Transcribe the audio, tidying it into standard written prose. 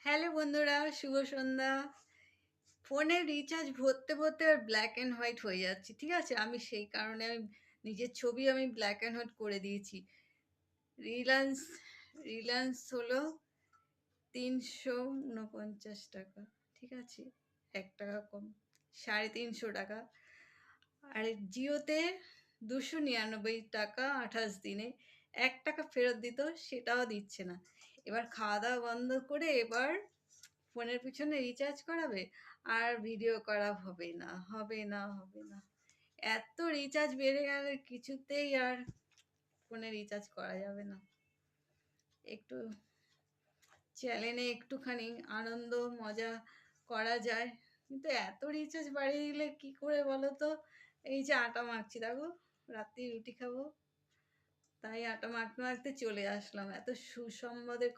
Hello বন্ধুরা, শুভ সন্ধ্যা। ফোনের recharge ভরতে ভরতে আর ব্ল্যাক অ্যান্ড হোয়াইট হয়ে যাচ্ছে। ঠিক আছে, আমি সেই কারণে নিজের ছবি ব্ল্যাক অ্যান্ড হোয়াইট করে দিয়েছি। রিলায়েন্স রিলায়েন্স হলো ৩৪৯ টাকা। ঠিক আছে, ১ টাকা কম, ৩৫০ টাকা। আর জিওতে ২৯৯ টাকা ২৮ দিনে। ১ টাকা ফেরত দিত, সেটাও দিচ্ছে না। এবার খাওয়া দাওয়া বন্ধ করে এবার ফোনের পিছনে রিচার্জ করাবে, আর ভিডিও করা হবে না, হবে না, হবে না। এত রিচার্জ বেড়ে গেলে কিছুতেই আর ফোনে রিচার্জ করা যাবে না। একটু চ্যানেলে একটুখানি আনন্দ মজা করা যায়, কিন্তু এত রিচার্জ বাড়িয়ে দিলে কি করে বলো তো? এই যে আটা মাখছি, দেখো, রাত্রি রুটি খাবো, তাই আটা মাখতে মাখতে চলে আসলাম এত সুসংবাদের